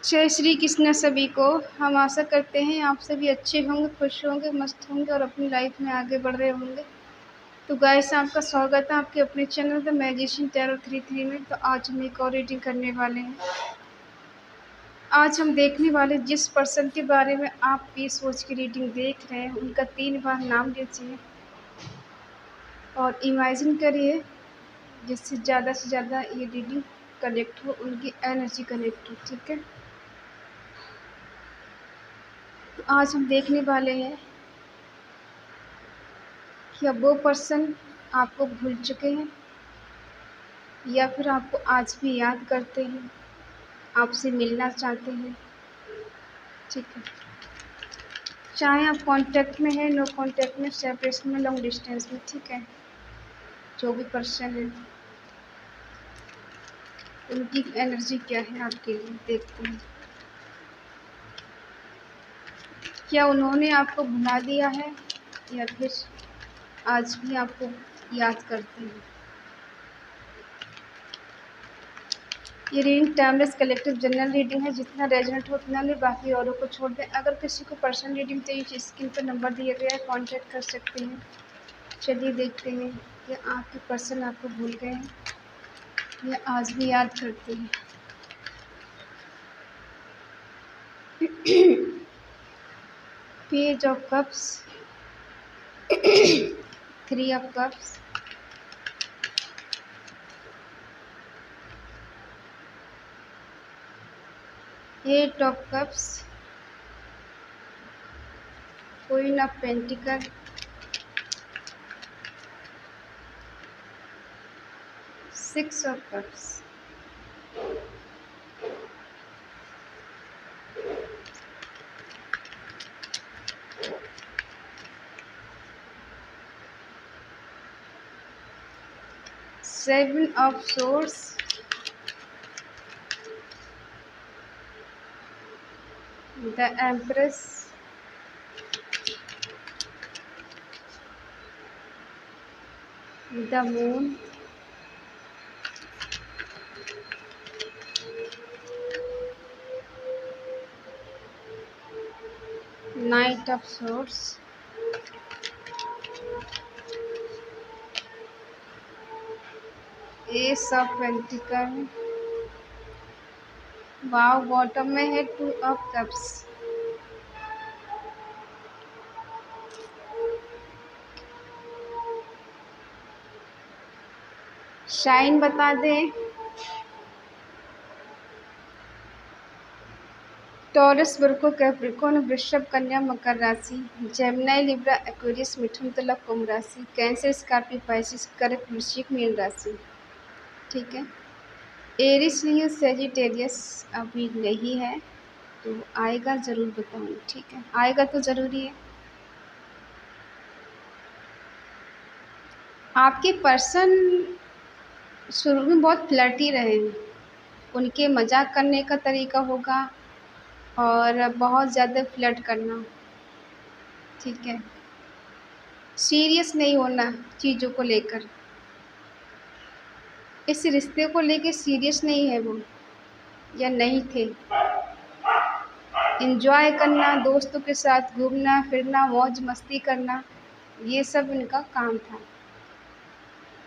जय श्री कृष्ण सभी को। हम आशा करते हैं आप सभी अच्छे होंगे, खुश होंगे, मस्त होंगे और अपनी लाइफ में आगे बढ़ रहे होंगे। तो गाइस, आपका स्वागत है आपके अपने चैनल द मैजिशियन टैरो 33 में। तो आज हम एक और रीडिंग करने वाले हैं। आज हम देखने वाले जिस पर्सन के बारे में आप ये सोच के रीडिंग देख रहे हैं, उनका 3 बार नाम लीजिए और इमेजिन करिए जिससे ज़्यादा से ज़्यादा ये रीडिंग कनेक्ट हो, उनकी एनर्जी कनेक्ट हो। ठीक है, तो आज हम देखने वाले हैं क्या वो पर्सन आपको भूल चुके हैं या फिर आपको आज भी याद करते हैं, आपसे मिलना चाहते हैं। ठीक है, चाहे आप कांटेक्ट में हैं, नो कांटेक्ट में, सेपरेशन में, लॉन्ग डिस्टेंस में। ठीक है, जो भी पर्सन है उनकी एनर्जी क्या है आपके लिए, देखते हैं। क्या उन्होंने आपको भुला दिया है या फिर आज भी आपको याद करते हैं। ये reading timeless collective general reading है। जितना रेजोनेट हो उतना ले, बाकी औरों को छोड़ दें। अगर किसी को पर्सनल रीडिंग चाहिए, स्क्रीन पर नंबर दिया गया है, कांटेक्ट कर सकते हैं। चलिए देखते हैं कि आपके पर्सन आपको भूल गए हैं या आज भी याद करते हैं। Page of cups, 3 of cups, eight of cups, queen of pentacle, 6 of cups, seven of swords, the empress, the moon, knight of swords, ace of pentacle. Wow, bottom में है 2 ऑफ कप्स। शाइन बता दें। Taurus, वर्गो, Capricorn, वृषभ, कन्या, मकर राशि, Gemini, Libra, Aquarius, मिथुन, तुला, कुंभ राशि, cancer, Scorpio, Pisces, कर्क, वृश्चिक, मीन राशि। ठीक है, एरिस, लियो, सेजिटेरियस अभी नहीं है, तो आएगा ज़रूर बताऊँगी। ठीक है, आएगा तो ज़रूरी है। आपके पर्सन शुरू में बहुत फ्लर्टी रहे हैं, उनके मजाक करने का तरीका होगा और बहुत ज़्यादा फ्लर्ट करना। ठीक है, सीरियस नहीं होना चीज़ों को लेकर, इस रिश्ते को लेकर सीरियस नहीं है वो या नहीं थे। एंजॉय करना, दोस्तों के साथ घूमना फिरना, मौज मस्ती करना, ये सब इनका काम था।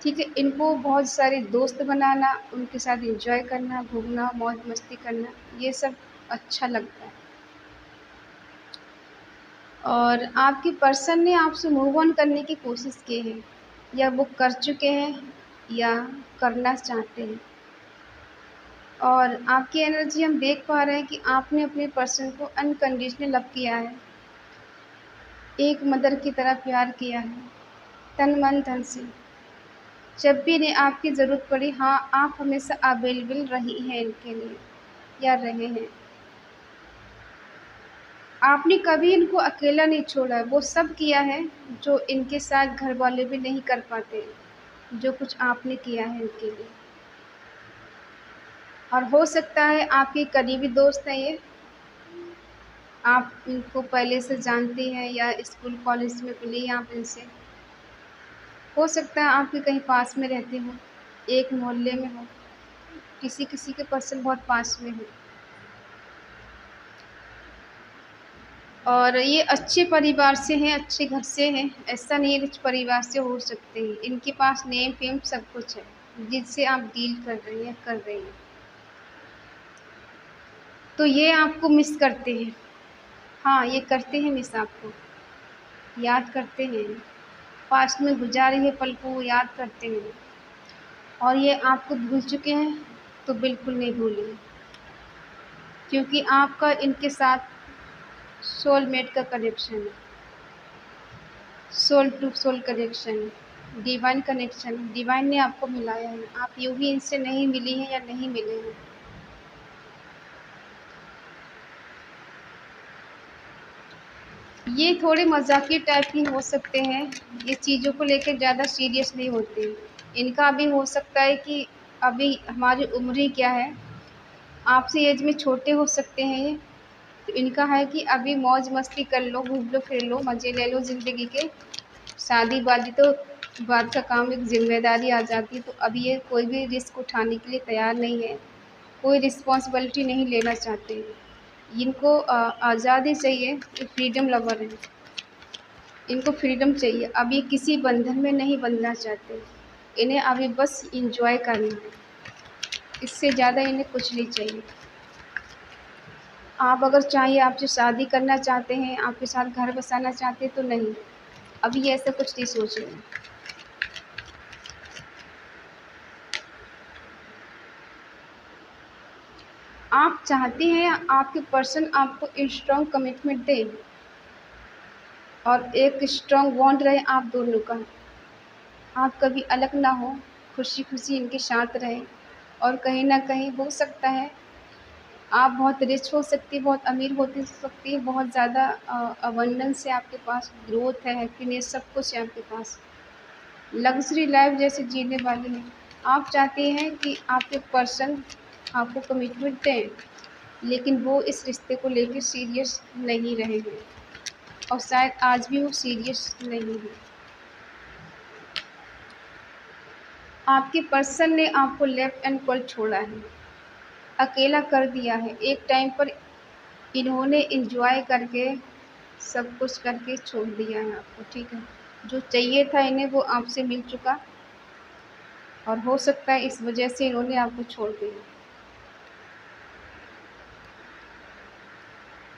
ठीक है, इनको बहुत सारे दोस्त बनाना, उनके साथ एंजॉय करना, घूमना, मौज मस्ती करना, ये सब अच्छा लगता है। और आपके पर्सन ने आपसे मूव ऑन करने की कोशिश की है या वो कर चुके हैं या करना चाहते हैं। और आपकी एनर्जी हम देख पा रहे हैं कि आपने अपने पर्सन को अनकंडीशनल लव किया है, एक मदर की तरह प्यार किया है, तन मन धन से। जब भी इन्हें आपकी ज़रूरत पड़ी, हाँ, आप हमेशा अवेलेबल रही हैं इनके लिए या रहे हैं। आपने कभी इनको अकेला नहीं छोड़ा है, वो सब किया है जो इनके साथ घर वाले भी नहीं कर पाते, जो कुछ आपने किया है इनके लिए। और हो सकता है आपके करीबी दोस्त हैं ये, आप इनको पहले से जानती हैं या स्कूल कॉलेज में मिली आप इनसे। हो सकता है आपके कहीं पास में रहते हो, एक मोहल्ले में हो, किसी किसी के पर्सन बहुत पास में हो। और ये अच्छे परिवार से हैं, अच्छे घर से हैं, ऐसा नहीं है रिच परिवार से हो सकते हैं। इनके पास नेम फेम सब कुछ है, जिससे आप डील कर रही हैं कर रही हैं। तो ये आपको मिस करते हैं। हाँ, ये करते हैं मिस आपको, याद करते हैं। पास्ट में गुजारे हुए पल को वो याद करते हैं। और ये आपको भूल चुके हैं तो बिल्कुल नहीं भूलेंगे, क्योंकि आपका इनके साथ सोलमेट का कनेक्शन है, soul to soul connection, divine connection. Divine ने आपको मिलाया है, आप यूं ही इनसे नहीं मिली हैं या नहीं मिले हैं। ये थोड़े मजाकिया टाइप की हो सकते हैं, ये चीज़ों को लेकर ज़्यादा सीरियस नहीं होते। इनका भी हो सकता है कि अभी हमारी उम्र ही क्या है, आपसे एज में छोटे हो सकते हैं ये। तो इनका है कि अभी मौज मस्ती कर लो, घूम लो, फिर लो, मज़े ले लो ज़िंदगी के। शादी वादी तो बाद का काम, एक ज़िम्मेदारी आ जाती है। तो अभी ये कोई भी रिस्क उठाने के लिए तैयार नहीं है, कोई रिस्पॉन्सिबिलिटी नहीं लेना चाहते। इनको आज़ादी चाहिए, ये फ्रीडम लवर है, इनको फ्रीडम चाहिए। अब ये किसी बंधन में नहीं बंधना चाहते, इन्हें अभी बस इंजॉय करना है, इससे ज़्यादा इन्हें कुछ नहीं चाहिए। आप अगर चाहिए, आपसे शादी करना चाहते हैं, आपके साथ घर बसाना चाहते हैं तो नहीं, अभी ऐसा कुछ नहीं सोच रहे हैं। आप चाहते हैं आपके पर्सन आपको स्ट्रॉन्ग कमिटमेंट दे और एक स्ट्रॉन्ग बॉन्ड रहे आप दोनों का। आप कभी अलग ना हो, खुशी खुशी इनके साथ रहें। और कहीं ना कहीं हो सकता है आप बहुत रिच हो सकती है, बहुत अमीर होती सकती है, बहुत ज़्यादा अबंडेंस है आपके पास, ग्रोथ है, हैप्पीनेस, सब कुछ है आपके पास, लग्जरी लाइफ जैसे जीने वाली हैं। आप चाहते हैं कि आपके पर्सन आपको कमिटमेंट दें, लेकिन वो इस रिश्ते को लेकर सीरियस नहीं रहे हैं, और शायद आज भी वो सीरियस नहीं है। आपके पर्सन ने आपको लेफ्ट एंड कोल्ड छोड़ा है, अकेला कर दिया है। एक टाइम पर इन्होंने एंजॉय करके, सब कुछ करके छोड़ दिया है आपको, ठीक है। जो चाहिए था इन्हें वो आपसे मिल चुका, और हो सकता है इस वजह से इन्होंने आपको छोड़ दिया।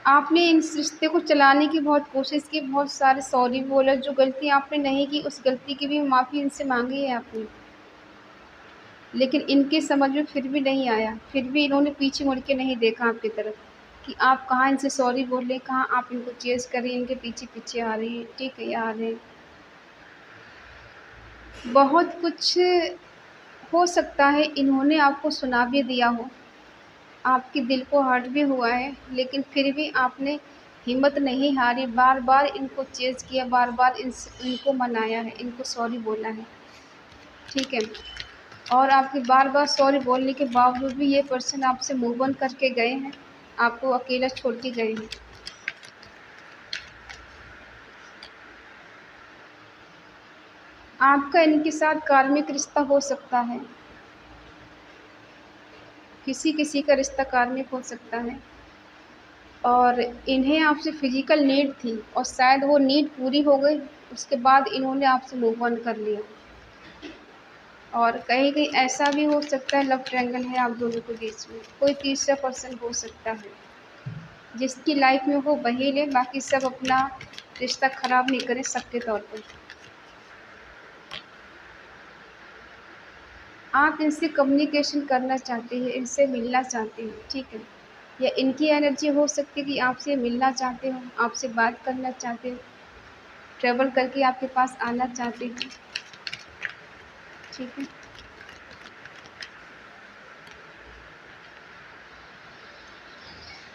आपने इस रिश्ते को चलाने की बहुत कोशिश की, बहुत सारे सॉरी बोला, जो गलती आपने नहीं की उस गलती की भी माफ़ी इनसे मांगी है आपने, लेकिन इनके समझ में फिर भी नहीं आया। फिर भी इन्होंने पीछे मुड़ के नहीं देखा आपकी तरफ कि आप कहाँ इनसे सॉरी बोले, कहाँ आप इनको चेज़ करें, इनके पीछे पीछे आ रही हैं, ठीक है, आ रहे हैं। बहुत कुछ हो सकता है इन्होंने आपको सुना भी दिया हो, आपके दिल को हर्ट भी हुआ है, लेकिन फिर भी आपने हिम्मत नहीं हारी, बार बार इनको चेज़ किया, बार बार इनको मनाया है, इनको सॉरी बोला है, ठीक है। और आपके बार बार सॉरी बोलने के बावजूद भी ये पर्सन आपसे मूव ऑन करके गए हैं, आपको अकेला छोड़ के गए हैं। आपका इनके साथ कार्मिक रिश्ता हो सकता है, किसी किसी का रिश्ता कार्मिक हो सकता है, और इन्हें आपसे फिजिकल नीड थी और शायद वो नीड पूरी हो गई, उसके बाद इन्होंने आपसे मूव ऑन कर लिया। और कहीं कहीं ऐसा भी हो सकता है लव ट्रायंगल है आप दोनों के बीच में, कोई तीसरा पर्सन हो सकता है जिसकी लाइफ में वो बही ले, बाकी सब अपना रिश्ता ख़राब नहीं करें सबके तौर पर। आप इनसे कम्युनिकेशन करना चाहते हैं, इनसे मिलना चाहते हैं, ठीक है। या इनकी एनर्जी हो सकती है कि आपसे मिलना चाहते हो, आपसे बात करना चाहते हो, ट्रैवल करके आपके पास आना चाहते हैं, ठीक है।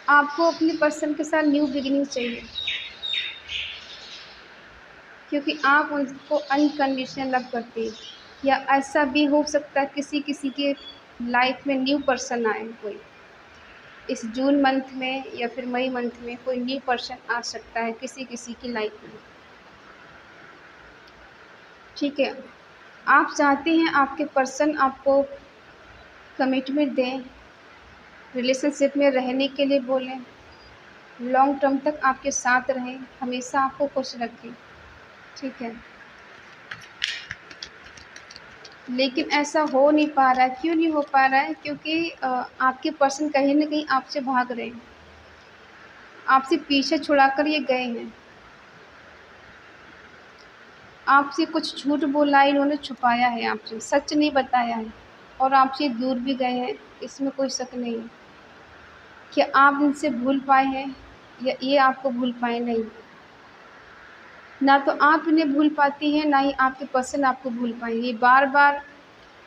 आपको अपने पर्सन के साथ न्यू बिगिनिंग चाहिए, क्योंकि आप उनको अनकंडीशनल लव करते हैं। या ऐसा भी हो सकता है किसी किसी के लाइफ में न्यू पर्सन आए, कोई इस जून मंथ में या फिर मई मंथ में कोई न्यू पर्सन आ सकता है किसी किसी की लाइफ में, ठीक है। आप चाहते हैं आपके पर्सन आपको कमिटमेंट दें, रिलेशनशिप में रहने के लिए बोलें, लॉन्ग टर्म तक आपके साथ रहें, हमेशा आपको खुश रखें, ठीक है। लेकिन ऐसा हो नहीं पा रहा है, क्यों नहीं हो पा रहा है? क्योंकि आपके पर्सन कहीं न कहीं आपसे भाग रहे हैं, आपसे पीछे छुड़ा कर ये गए हैं। आपसे कुछ झूठ बोला है इन्होंने, छुपाया है आपसे, सच नहीं बताया है और आपसे दूर भी गए हैं, इसमें कोई शक नहीं है। क्या आप इनसे भूल पाए हैं या ये आपको भूल पाए? नहीं। ना तो आप इन्हें भूल पाती हैं, ना ही आपके पर्सन आपको भूल पाएँगे। ये बार-बार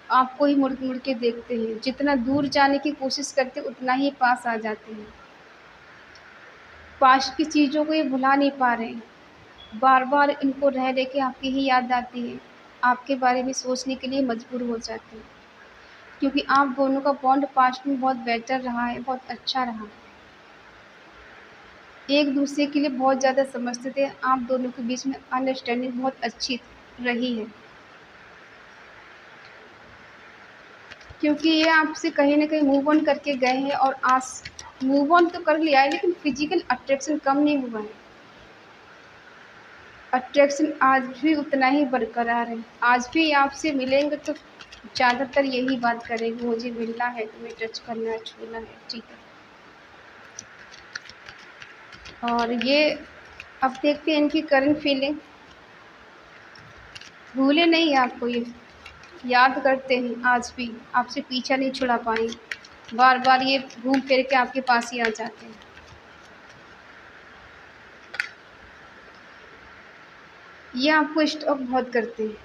आपको ही मुड़-मुड़ के देखते हैं। जितना दूर जाने की कोशिश करते हैं, उतना ही पास आ जाते हैं। पास्ट की चीज़ों को ये भुला नहीं पा रहे हैं। बार-बार इनको रह-रह के आपकी ही याद आती है। आपके बारे में सोचने के लिए मजबूर हो जाते हैं। क्योंकि आप दोनों का बॉन्ड पास्ट में बहुत बेटर रहा है, बहुत अच्छा रहा। एक-दूसरे के लिए बहुत ज़्यादा समझते थे। आप दोनों के बीच में अंडरस्टैंडिंग बहुत अच्छी रही है। क्योंकि ये आपसे कहीं न कहीं मूव ऑन करके गए हैं और मूव ऑन तो कर लिया है, लेकिन फिज़िकल अट्रैक्शन कम नहीं हुआ है। अट्रैक्शन आज भी उतना ही बरकरार है। आज भी आपसे मिलेंगे तो ज़्यादातर यही बात करेंगे, मुझे मिलना है, तुम्हें टच करना है, छूना है, ठीक है। और ये अब देखते हैं इनकी करंट फीलिंग। भूले नहीं आपको ये, याद करते हैं आज भी, आपसे पीछा नहीं छुड़ा पाए। बार-बार ये घूम फिर के आपके पास ही आ जाते हैं। ये आपको स्टॉक बहुत करते हैं।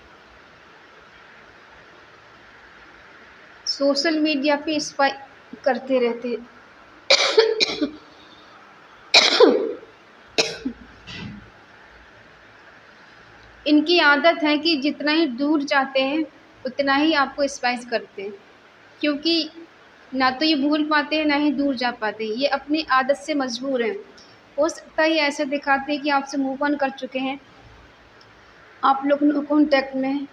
सोशल मीडिया पे स्पाई करते रहते हैं। इनकी आदत है कि जितना ही दूर जाते हैं, उतना ही आपको स्पाइस करते हैं। क्योंकि ना तो ये भूल पाते हैं, ना ही दूर जा पाते हैं। ये अपनी आदत से मजबूर हैं। हो सकता है ये ऐसे दिखाते हैं कि आपसे मूव ऑन कर चुके हैं, आप लोग नो कॉन्टैक्ट में हैं।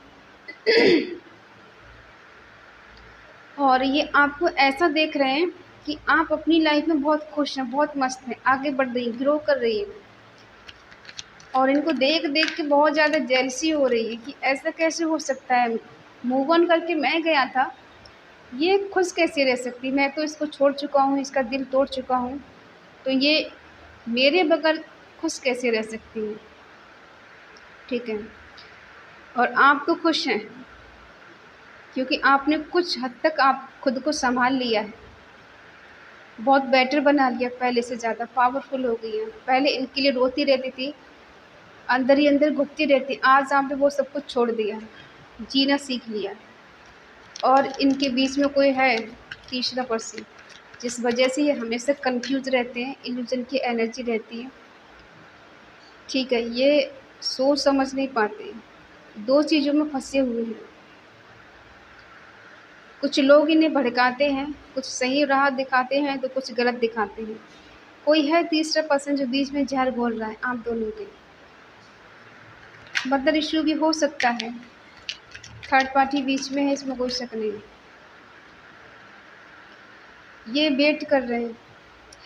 और ये आपको ऐसा देख रहे हैं कि आप अपनी लाइफ में बहुत खुश हैं, बहुत मस्त हैं, आगे बढ़ रही हैं, ग्रो कर रही हैं। और इनको देख-देख के बहुत ज़्यादा जेलसी हो रही है कि ऐसा कैसे हो सकता है? मूव ऑन करके मैं गया था, ये खुश कैसे रह सकती? मैं तो इसको छोड़ चुका हूँ, इसका दिल तोड़ चुका हूँ, तो ये मेरे बगैर खुश कैसे रह सकती है? ठीक है। और आप तो खुश हैं, क्योंकि आपने कुछ हद तक आप खुद को सँभाल लिया है। बहुत बेटर बना लिया, पहले से ज़्यादा पावरफुल हो गई हैं। पहले इनके लिए रोती रहती थी, अंदर ही अंदर घुटती रहती, आज आपने वो सब कुछ छोड़ दिया, जीना सीख लिया। और इनके बीच में कोई है तीसरा पर्सन, जिस वजह से ये हमेशा कन्फ्यूज़ रहते हैं, इल्यूज़न की एनर्जी रहती है, ठीक है। ये सोच समझ नहीं पाते, 2 चीज़ों में फँसे हुए हैं। कुछ लोग इन्हें भड़काते हैं, कुछ सही राह दिखाते हैं, तो कुछ गलत दिखाते हैं। कोई है तीसरा पर्सन जो बीच में ज़हर घोल रहा है आप दोनों के। मदर इश्यू भी हो सकता है, थर्ड पार्टी बीच में है, इसमें कोई शक नहीं। ये वेट कर रहे हैं,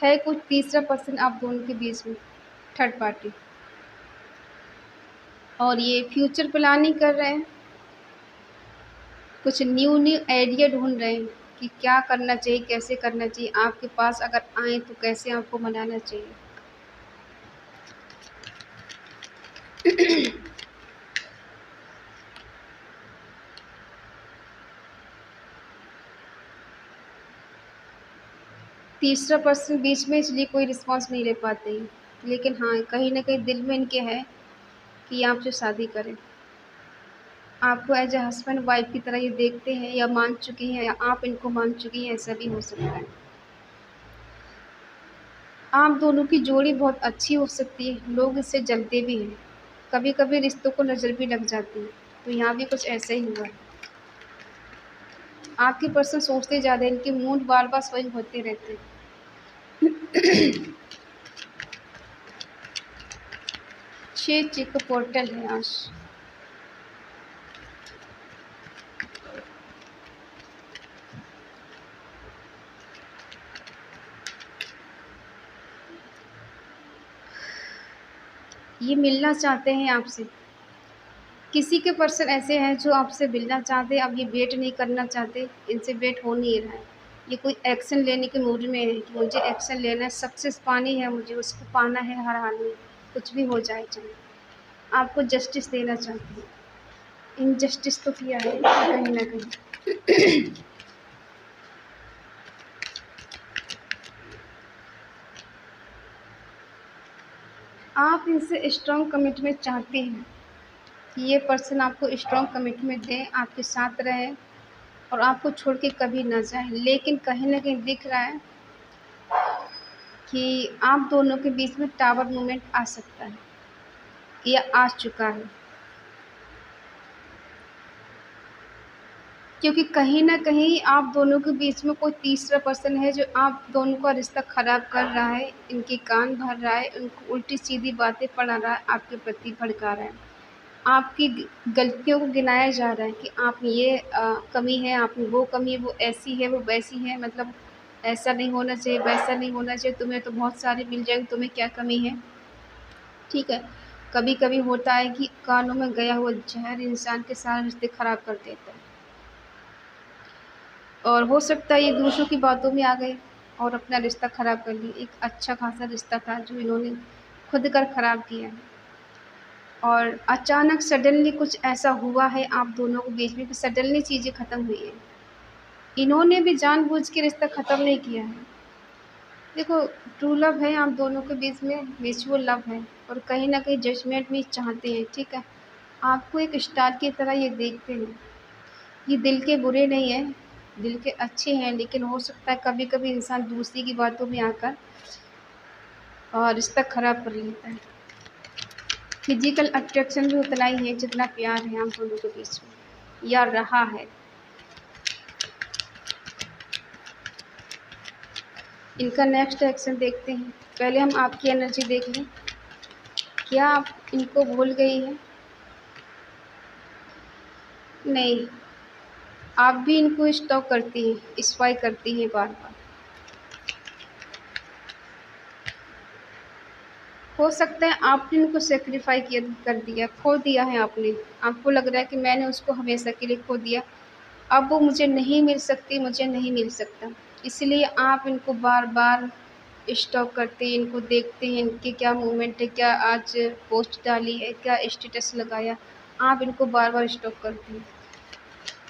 है कुछ तीसरा पर्सन आप दोनों के बीच में, थर्ड पार्टी। और ये फ्यूचर प्लानिंग कर रहे हैं, कुछ न्यू आइडिया ढूँढ रहे हैं कि क्या करना चाहिए, कैसे करना चाहिए। आपके पास अगर आएँ तो कैसे आपको मनाना चाहिए। तीसरा पर्सन बीच में, इसलिए कोई रिस्पॉन्स नहीं ले पाते हैं। लेकिन हाँ, कहीं न कहीं दिल में इनके है कि आपसे शादी करें। आपको एज़ अ हस्बैंड वाइफ़ की तरह ये देखते हैं, या मान चुकी हैं, या आप इनको मान चुकी हैं, ऐसा भी हो सकता है। आप दोनों की जोड़ी बहुत अच्छी हो सकती है, लोग इससे जलते भी हैं। कभी-कभी रिश्तों को नज़र भी लग जाती है, तो यहाँ भी कुछ ऐसा ही हुआ है। आपके पर्सन सोचते ज़्यादा हैं, इनके मूड बार-बार स्विंग होते रहते हैं। 6 चिक पोर्टल है आज। ये मिलना चाहते हैं आपसे। किसी के पर्सन ऐसे हैं जो आपसे मिलना चाहते हैं, अब ये वेट नहीं करना चाहते, इनसे वेट हो नहीं रहा है। ये कोई एक्शन लेने के मूड में है कि मुझे एक्शन लेना है, सक्सेस पानी है, मुझे उसको पाना है हर हाल में, कुछ भी हो जाए चाहे। आपको जस्टिस देना चाहते हैं। इनजस्टिस तो किया है कहीं ना कहीं। आप इनसे स्ट्रॉन्ग कमिटमेंट चाहते हैं कि ये पर्सन आपको स्ट्रॉन्ग कमिटमेंट दें, आपके साथ रहे और आपको छोड़ के कभी ना जाए। लेकिन कहीं ना कहीं दिख रहा है कि आप दोनों के बीच में टावर मूवमेंट आ सकता है या आ चुका है, क्योंकि कहीं न कहीं आप दोनों के बीच में कोई तीसरा पर्सन है जो आप दोनों का रिश्ता ख़राब कर रहा है, इनके कान भर रहा है, उनको उल्टी-सीधी बातें पढ़ा रहा है, आपके प्रति भड़का रहा है। आपकी गलतियों को गिनाया जा रहा है कि आप में ये कमी है, आप में वो कमी है, वो ऐसी है, वो वैसी है, मतलब ऐसा नहीं होना चाहिए, वैसा नहीं होना चाहिए, तुम्हें तो बहुत सारे मिल जाएँगे, तुम्हें क्या कमी है? ठीक है। कभी-कभी होता है कि कानों में गया हुआ ज़हर इंसान के सारे रिश्ते ख़राब कर देता है। और हो सकता है ये दूसरों की बातों में आ गए और अपना रिश्ता ख़राब कर लिए। एक अच्छा खासा रिश्ता था जो इन्होंने खुद कर ख़राब किया है। और अचानक सडनली कुछ ऐसा हुआ है आप दोनों के बीच में कि सडनली चीज़ें ख़त्म हुई हैं। इन्होंने भी जानबूझ के रिश्ता ख़त्म नहीं किया है। देखो, ट्रू लव है आप दोनों के बीच में, म्यूचुअल लव है और कहीं न कहीं जजमेंट भी चाहते हैं, ठीक है? आपको एक स्टार की तरह ये देखते हैं। ये दिल के बुरे नहीं हैं, दिल के अच्छे हैं, लेकिन हो सकता है कभी-कभी इंसान दूसरे की बातों में आकर और रिश्ता ख़राब कर लेता है। फिज़िकल अट्रैक्शन भी उतना ही है जितना प्यार है आप दोनों के बीच में या रहा है। इनका नेक्स्ट एक्शन देखते हैं। पहले हम आपकी एनर्जी देख लें। क्या आप इनको भूल गई हैं? नहीं, आप भी इनको स्टॉक करती हैं, स्पाई करती हैं बार-बार। हो सकता है आपने उनको सैक्रिफ़ाई किया कर दिया, खो दिया है आपने। आपको लग रहा है कि मैंने उसको हमेशा के लिए खो दिया, अब वो मुझे नहीं मिल सकती, मुझे नहीं मिल सकता। इसलिए आप इनको बार-बार स्टॉक करते हैं, इनको देखते हैं, इनके क्या मूवमेंट है, क्या आज पोस्ट डाली है, क्या स्टेटस लगाया, आप इनको बार-बार स्टॉक करते हैं।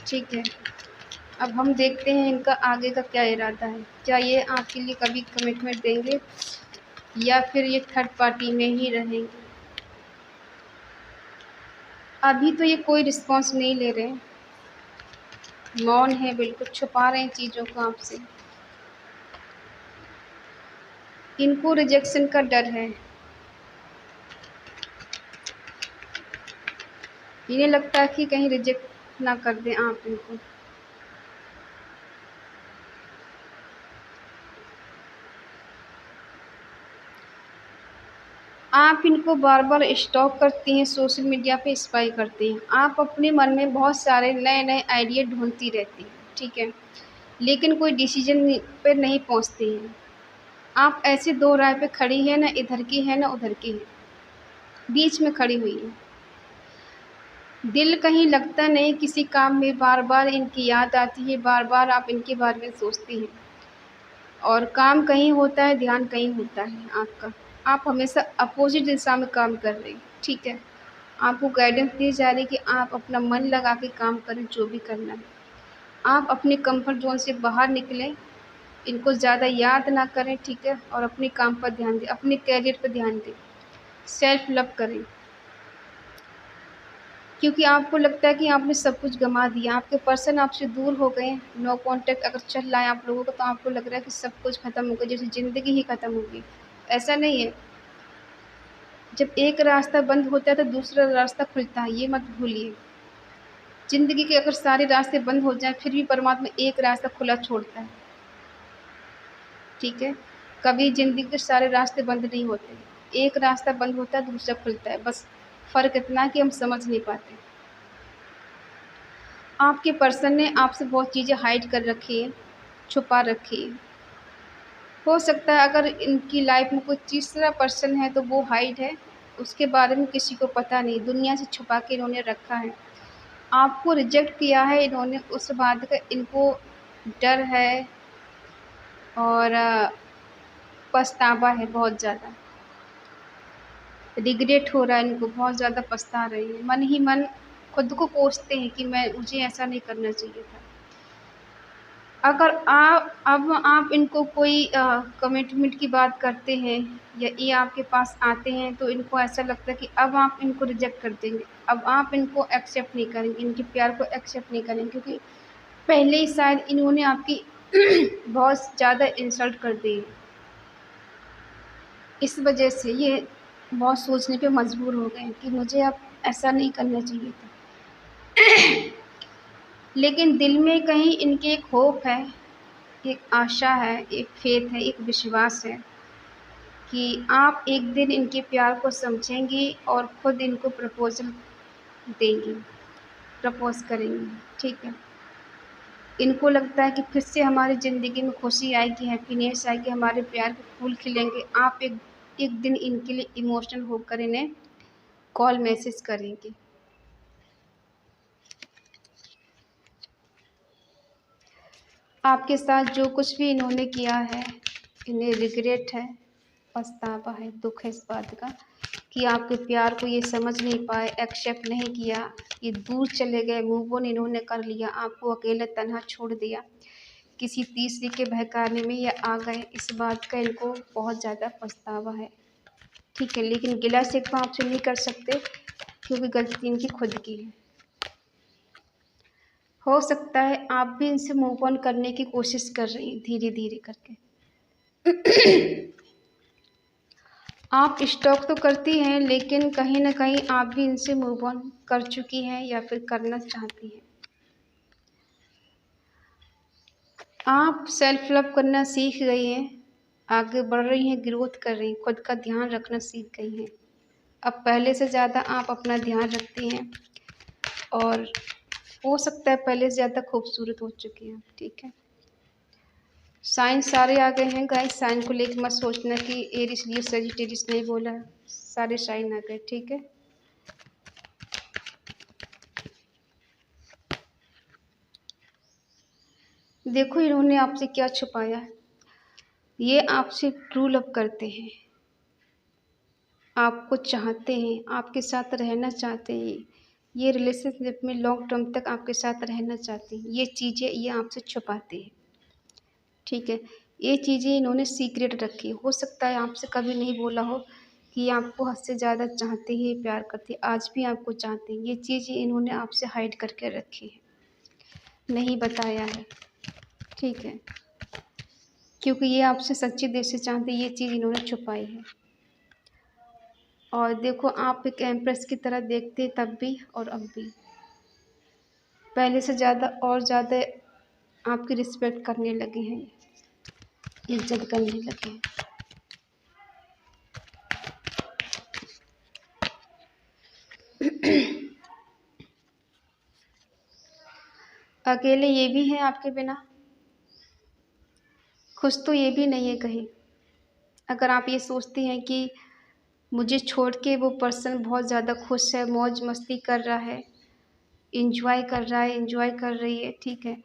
ठीक है, अब हम देखते हैं इनका आगे का क्या इरादा है। क्या ये आपके लिए कभी कमिटमेंट देंगे या फिर ये थर्ड पार्टी में ही रहेंगे? अभी तो ये कोई रिस्पॉन्स नहीं ले रहे हैं, मौन है बिल्कुल, छुपा रहे हैं चीज़ों को आपसे। इनको रिजेक्शन का डर है। इन्हें लगता है कि कहीं रिजेक्ट ना कर दें आप इनको। आप इनको बार-बार स्टॉक करती हैं, सोशल मीडिया पे स्पाई करती हैं। आप अपने मन में बहुत सारे नए-नए आइडिया ढूँढती रहती हैं, ठीक है? लेकिन कोई डिसीज़न पे नहीं पहुँचती हैं। आप ऐसे दो राह पे खड़ी हैं, ना इधर की हैं, ना उधर की हैं, बीच में खड़ी हुई हैं। दिल कहीं लगता नहीं किसी काम में, बार-बार इनकी याद आती है, बार-बार आप इनके बारे में सोचती हैं। और काम कहीं होता है, ध्यान कहीं होता है आपका। आप हमेशा अपोज़िट दिशा में काम कर रही हैं, ठीक है? आपको गाइडेंस दी जा रही है कि आप अपना मन लगा के काम करें, जो भी करना है। आप अपने कम्फ़र्ट ज़ोन से बाहर निकलें, इनको ज़्यादा याद ना करें, ठीक है? और अपने काम पर ध्यान दें, अपने करियर पे ध्यान दें, सेल्फ़ लव करें। क्योंकि आपको लगता है कि आपने सब कुछ गँवा दिया, आपके पर्सन आपसे दूर हो गए हैं, नो कॉन्टैक्ट अगर चल रहा है आप लोगों का, तो आपको लग रहा है कि सब कुछ ख़त्म हो गया, जैसे ज़िंदगी ही ख़त्म हो गई। ऐसा नहीं है, जब एक रास्ता बंद होता है तो दूसरा रास्ता खुलता है, ये मत भूलिए। ज़िंदगी के अगर सारे रास्ते बंद हो जाएँ, फिर भी परमात्मा एक रास्ता खुला छोड़ता है, ठीक है? कभी ज़िंदगी के सारे रास्ते बंद नहीं होते, एक रास्ता बंद होता है, दूसरा खुलता है, बस फ़र्क इतना है कि हम समझ नहीं पाते। आपके पर्सन ने आपसे बहुत चीज़ें हाइड कर रखी है, छुपा रखी है। हो सकता है अगर इनकी लाइफ़ में कोई तीसरा पर्सन है तो वो हाइड है, उसके बारे में किसी को पता नहीं, दुनिया से छुपा के इन्होंने रखा है। आपको रिजेक्ट किया है इन्होंने, उस बात का इनको डर है और पछतावा है बहुत ज़्यादा। रिग्रेट हो रहा है इनको, बहुत ज़्यादा पछता रही हैं, मन ही मन खुद को कोसते हैं कि मुझे ऐसा नहीं करना चाहिए था। अगर आप इनको कोई कमिटमेंट की बात करते हैं या ये आपके पास आते हैं तो इनको ऐसा लगता है कि अब आप इनको रिजेक्ट कर देंगे, अब आप इनको एक्सेप्ट नहीं करेंगे, इनके प्यार को एक्सेप्ट नहीं करेंगे, क्योंकि पहले ही शायद इन्होंने आपकी बहुत ज़्यादा इंसल्ट कर दी है। इस वजह से ये बहुत सोचने पे मजबूर हो गए हैं कि मुझे अब ऐसा नहीं करना चाहिए था। लेकिन दिल में कहीं इनके एक होप है, एक आशा है, एक फेथ है, एक विश्वास है कि आप एक दिन इनके प्यार को समझेंगी और खुद इनको प्रपोज़ल देंगी, प्रपोज़ करेंगी। ठीक है, इनको लगता है कि फिर से हमारी ज़िंदगी में खुशी आएगी, हैप्पीनेस आएगी, हमारे प्यार के फूल खिलेंगे। आप एक दिन इनके लिए इमोशनल होकर इन्हें कॉल मैसेज करेंगे। आपके साथ जो कुछ भी इन्होंने किया है, इन्हें रिग्रेट है, पछतावा है, दुख है इस बात का कि आपके प्यार को ये समझ नहीं पाए, एक्सेप्ट नहीं किया, ये दूर चले गए, मूव ऑन इन्होंने कर लिया, आपको अकेला तन्हा छोड़ दिया, किसी तीसरे के बहकाने में ये आ गए। इस बात का इनको बहुत ज़्यादा पछतावा है। ठीक है, लेकिन गिला शिकवा आपसे नहीं कर सकते क्योंकि गलती इनकी खुद की है। हो सकता है आप भी इनसे मूव ऑन करने की कोशिश कर रही हैं धीरे धीरे करके। आप स्टॉक तो करती हैं, लेकिन कहीं न कहीं आप भी इनसे मूव ऑन कर चुकी हैं या फिर करना चाहती हैं। आप सेल्फ लव करना सीख गई हैं, आगे बढ़ रही हैं, ग्रोथ कर रही हैं, खुद का ध्यान रखना सीख गई हैं। अब पहले से ज़्यादा आप अपना ध्यान रखती हैं और हो सकता है पहले से ज़्यादा खूबसूरत हो चुकी हैं। ठीक है, साइन सारे आ गए हैं गाइस, साइन को लेकर मत सोचना कि एरिस लिए सजिटेरियस नहीं बोला है, सारे साइन आ गए। ठीक है, देखो इन्होंने आपसे क्या छुपाया है। ये आपसे ट्रू लव करते हैं, आपको चाहते हैं, आपके साथ रहना चाहते हैं, ये रिलेशनशिप में लॉन्ग टर्म तक आपके साथ रहना चाहते हैं। ये चीज़ें ये आपसे छुपाते हैं। ठीक है, ये चीज़ें इन्होंने सीक्रेट रखी। हो सकता है आपसे कभी नहीं बोला हो कि आपको हद से ज़्यादा चाहते हैं, प्यार करते हैं, आज भी आपको चाहते हैं। ये चीज़ें इन्होंने आपसे हाइड करके रखी है, नहीं बताया है। ठीक है, क्योंकि ये आपसे सच्चे दिल से चाहते हैं, ये चीज़ इन्होंने छुपाई है। और देखो आप एक एम्प्रेस की तरह देखते हैं तब भी और अब भी, पहले से ज़्यादा और ज़्यादा आपकी रिस्पेक्ट करने लगे हैं, इज्जत करने लगे हैं। अकेले ये भी हैं आपके बिना, खुश तो ये भी नहीं है कहीं। अगर आप ये सोचती हैं कि मुझे छोड़ के वो पर्सन बहुत ज़्यादा खुश है, मौज मस्ती कर रहा है, इंजॉय कर रहा है, इंजॉय कर रही है, ठीक है,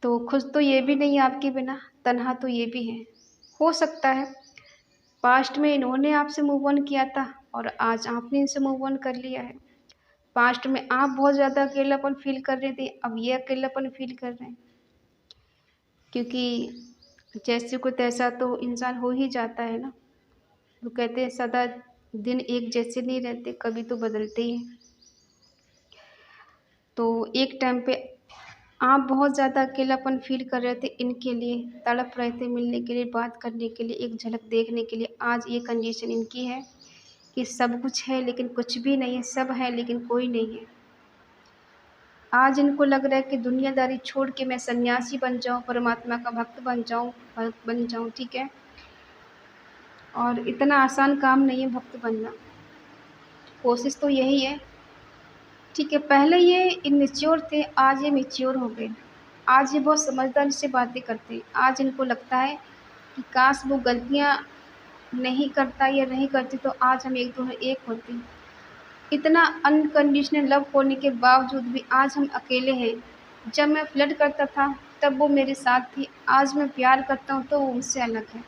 तो खुश तो ये भी नहीं है आपके बिना, तन्हा तो ये भी है। हो सकता है पास्ट में इन्होंने आपसे मूव ऑन किया था और आज आपने इनसे मूव ऑन कर लिया है। पास्ट में आप बहुत ज़्यादा अकेलापन फील कर रहे थे, अब ये अकेलापन फील कर रहे हैं, क्योंकि जैसे को तैसा तो इंसान हो ही जाता है ना। वो कहते हैं सदा दिन एक जैसे नहीं रहते, कभी तो बदलते ही हैं। तो एक टाइम पे आप बहुत ज़्यादा अकेलापन फील कर रहे थे, इनके लिए तड़प रहे थे, मिलने के लिए, बात करने के लिए, एक झलक देखने के लिए। आज ये कंडीशन इनकी है कि सब कुछ है लेकिन कुछ भी नहीं है, सब है लेकिन कोई नहीं है। आज इनको लग रहा है कि दुनियादारी छोड़ के मैं सन्यासी बन जाऊं, परमात्मा का भक्त बन जाऊं, ठीक है। और इतना आसान काम नहीं है भक्त बनना, कोशिश तो यही है। ठीक है, पहले ये इमेच्योर थे, आज ये मैच्योर हो गए। आज ये बहुत समझदारी से बातें करते हैं। आज इनको लगता है कि काश वो गलतियाँ नहीं करता या नहीं करती तो आज हम एक दोनों एक होते। इतना अनकंडीशनल लव होने के बावजूद भी आज हम अकेले हैं। जब मैं फ्लर्ट करता था तब वो मेरे साथ थी, आज मैं प्यार करता हूँ तो वो मुझसे अलग है।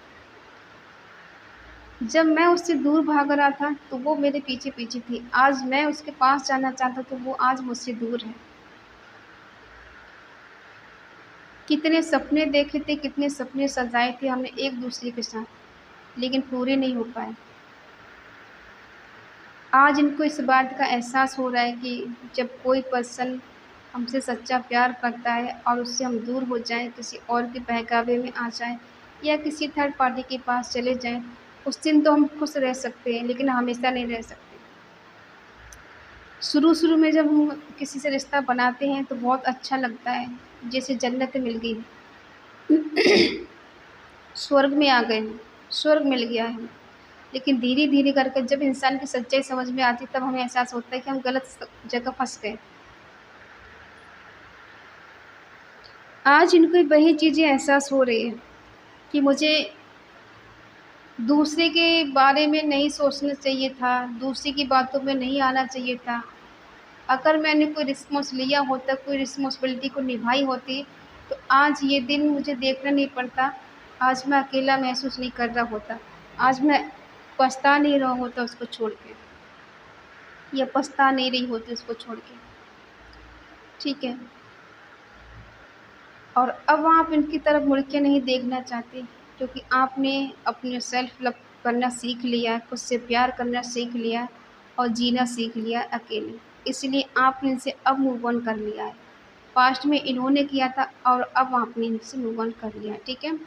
जब मैं उससे दूर भाग रहा था तो वो मेरे पीछे पीछे थी, आज मैं उसके पास जाना चाहता तो वो आज मुझसे दूर है। कितने सपने देखे थे, कितने सपने सजाए थे हमने एक दूसरे के साथ, लेकिन पूरे नहीं हो पाए। आज इनको इस बात का एहसास हो रहा है कि जब कोई पर्सन हमसे सच्चा प्यार करता है और उससे हम दूर हो जाएं, किसी और के बहकावे में आ जाएं या किसी थर्ड पार्टी के पास चले जाएं, उस दिन तो हम खुश रह सकते हैं लेकिन हमेशा नहीं रह सकते। शुरू शुरू में जब हम किसी से रिश्ता बनाते हैं तो बहुत अच्छा लगता है, जैसे जन्नत मिल गई, स्वर्ग में आ गए हैं, स्वर्ग मिल गया है। लेकिन धीरे धीरे करके जब इंसान की सच्चाई समझ में आती तब हमें एहसास होता है कि हम गलत जगह फंस गए। आज इनको वही चीज़ें एहसास हो रही है कि मुझे दूसरे के बारे में नहीं सोचना चाहिए था, दूसरे की बातों में नहीं आना चाहिए था। अगर मैंने कोई रिस्पॉन्स लिया होता, कोई रिस्पॉन्सिबिलिटी को निभाई होती, तो आज ये दिन मुझे देखना नहीं पड़ता, आज मैं अकेला महसूस नहीं कर रहा होता, आज मैं पछता नहीं रहा होता उसको छोड़ के, या पछता नहीं रही होती उसको छोड़ के। ठीक है। और अब आप इनकी तरफ मुड़ के नहीं देखना चाहते, क्योंकि आपने अपने सेल्फ लव करना सीख लिया है, खुद से प्यार करना सीख लिया है और जीना सीख लिया है अकेले। इसलिए आपने इनसे अब मूव ऑन कर लिया है। पास्ट में इन्होंने किया था और अब आपने इनसे मूव ऑन कर लिया है, ठीक है।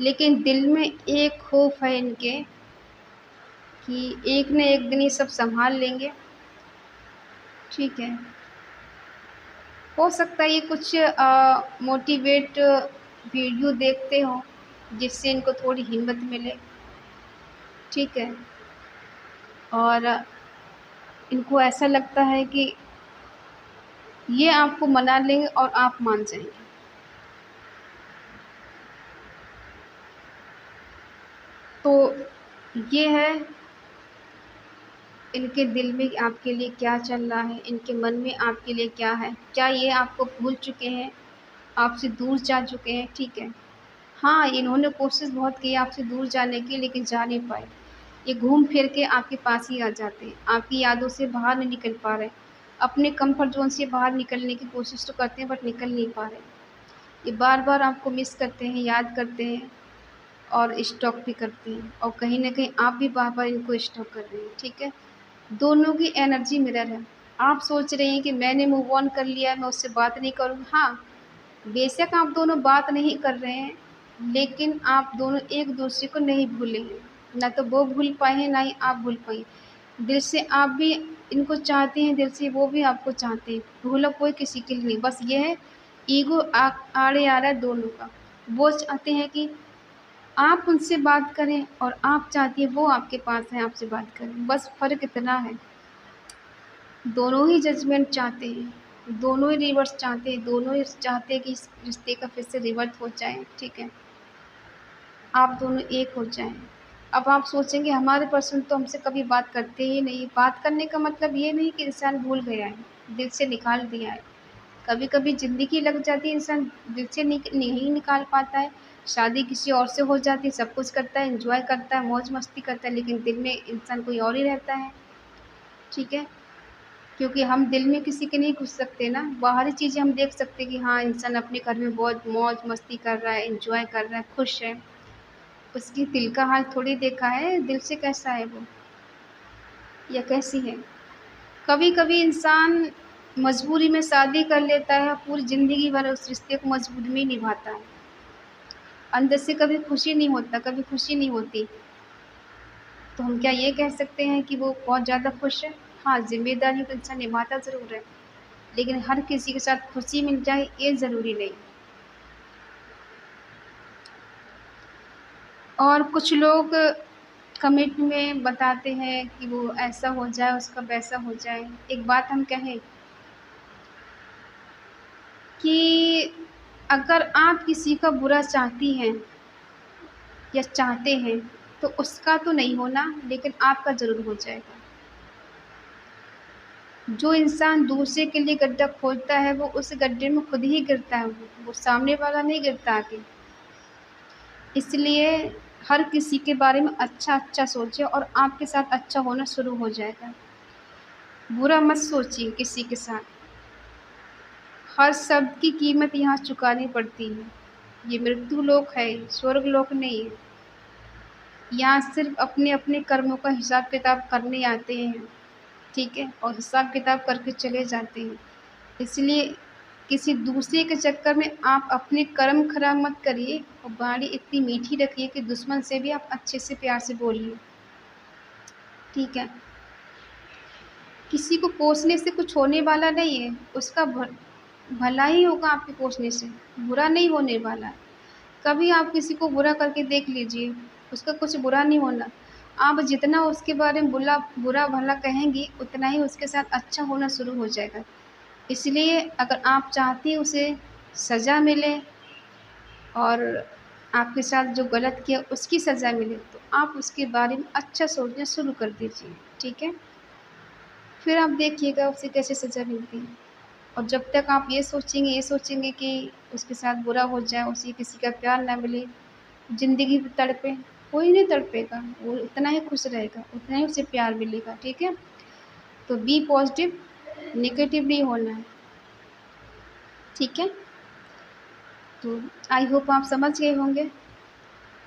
लेकिन दिल में एक खौफ है इनके कि एक न एक दिन ये सब संभाल लेंगे, ठीक है। हो सकता है ये कुछ मोटिवेट वीडियो देखते हो जिससे इनको थोड़ी हिम्मत मिले, ठीक है। और इनको ऐसा लगता है कि ये आपको मना लेंगे और आप मान जाएंगे। तो ये है इनके दिल में आपके लिए क्या चल रहा है, इनके मन में आपके लिए क्या है। क्या ये आपको भूल चुके हैं, आपसे दूर जा चुके हैं, ठीक है। हाँ, इन्होंने कोशिश बहुत की आपसे दूर जाने की, लेकिन जा नहीं पाए। ये घूम फिर के आपके पास ही आ जाते हैं, आपकी यादों से बाहर नहीं निकल पा रहे। अपने कंफर्ट जोन से बाहर निकलने की कोशिश तो करते हैं बट निकल नहीं पा रहे। ये बार बार आपको मिस करते हैं, याद करते हैं और स्टॉक भी करते हैं, और कहीं ना कहीं आप भी बार बार इनको स्टॉक कर रहे हैं, ठीक है। दोनों की एनर्जी मिरर है। आप सोच रहे हैं कि मैंने मूव ऑन कर लिया, मैं उससे बात नहीं करूँ। हाँ, बेशक आप दोनों बात नहीं कर रहे हैं, लेकिन आप दोनों एक दूसरे को नहीं भूले हैं। ना तो वो भूल पाए हैं, ना ही आप भूल पाए। दिल से आप भी इनको चाहते हैं, दिल से वो भी आपको चाहते हैं। भूला कोई किसी के लिए नहीं, बस ये है ईगो आड़े आ रहा है दोनों का। वो चाहते हैं कि आप उनसे बात करें और आप चाहती हैं वो आपके पास है, आपसे बात करें। बस फ़र्क इतना है। दोनों ही जजमेंट चाहते हैं, दोनों ही रिवर्स चाहते हैं, दोनों ही चाहते हैं कि इस रिश्ते का फिर से रिवर्स हो जाए, ठीक है। आप दोनों एक हो जाएं। अब आप सोचेंगे हमारे पर्सन तो हमसे कभी बात करते ही नहीं। बात करने का मतलब ये नहीं कि इंसान भूल गया है, दिल से निकाल दिया है। कभी कभी ज़िंदगी लग जाती है, इंसान दिल से नहीं निकाल पाता है। शादी किसी और से हो जाती है, सब कुछ करता है, एंजॉय करता है, मौज मस्ती करता है, लेकिन दिल में इंसान कोई और ही रहता है, ठीक है। क्योंकि हम दिल में किसी के नहीं घुस सकते ना। बाहरी चीज़ें हम देख सकते हैं कि हाँ, इंसान अपने घर में बहुत मौज मस्ती कर रहा है, एंजॉय कर रहा है, खुश है। उसकी दिल का हाल थोड़ी देखा है, दिल से कैसा है वो या कैसी है। कभी कभी इंसान मजबूरी में शादी कर लेता है, पूरी ज़िंदगी भर उस रिश्ते को मजबूरी में ही निभाता है। अंदर से कभी खुशी नहीं होता, कभी खुशी नहीं होती। तो हम क्या ये कह सकते हैं कि वो बहुत ज़्यादा खुश है? हाँ, ज़िम्मेदारियों को इंसान निभाता ज़रूर है, लेकिन हर किसी के साथ खुशी मिल जाए ये ज़रूरी नहीं। और कुछ लोग कमेंट में बताते हैं कि वो ऐसा हो जाए, उसका वैसा हो जाए। एक बात हम कहें कि अगर आप किसी का बुरा चाहती हैं या चाहते हैं, तो उसका तो नहीं होना, लेकिन आपका ज़रूर हो जाएगा। जो इंसान दूसरे के लिए गड्ढा खोदता है वो उस गड्ढे में खुद ही गिरता है, वो सामने वाला नहीं गिरता आगे। इसलिए हर किसी के बारे में अच्छा सोचिए और आपके साथ अच्छा होना शुरू हो जाएगा। बुरा मत सोचिए किसी के साथ। हर शब्द की कीमत यहाँ चुकानी पड़ती है। ये मृत्यु लोक है, स्वर्ग लोक नहीं है। यहाँ सिर्फ अपने अपने कर्मों का हिसाब किताब करने आते हैं, ठीक है, और हिसाब किताब करके चले जाते हैं। इसलिए किसी दूसरे के चक्कर में आप अपने कर्म खराब मत करिए और गाड़ी इतनी मीठी रखिए कि दुश्मन से भी आप अच्छे से प्यार से बोलिए, ठीक है। किसी को कोसने से कुछ होने वाला नहीं है, उसका भला ही होगा आपके कोसने से, बुरा नहीं होने वाला है। कभी आप किसी को बुरा करके देख लीजिए, उसका कुछ बुरा नहीं होना। आप जितना उसके बारे में बुरा भला कहेंगी उतना ही उसके साथ अच्छा होना शुरू हो जाएगा। इसलिए अगर आप चाहती हैं उसे सज़ा मिले और आपके साथ जो गलत किया उसकी सज़ा मिले, तो आप उसके बारे में अच्छा सोचना शुरू कर दीजिए, ठीक है। फिर आप देखिएगा उसे कैसे सज़ा मिलती है। और जब तक आप ये सोचेंगे कि उसके साथ बुरा हो जाए, उसे किसी का प्यार ना मिले, ज़िंदगी में तड़पे, कोई नहीं तड़पेगा, वो उतना ही खुश रहेगा, उतना ही उसे प्यार मिलेगा, ठीक है। तो बी पॉज़िटिव, नेगेटिव नहीं होना है, ठीक है। तो आई होप आप समझ गए होंगे।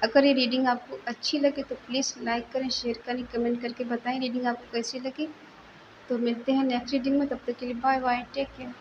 अगर ये रीडिंग आपको अच्छी लगे तो प्लीज़ लाइक करें, शेयर करें, कमेंट करके बताएं रीडिंग आपको कैसी लगी। तो मिलते हैं नेक्स्ट रीडिंग में, तब तक के लिए बाय बाय, टेक केयर।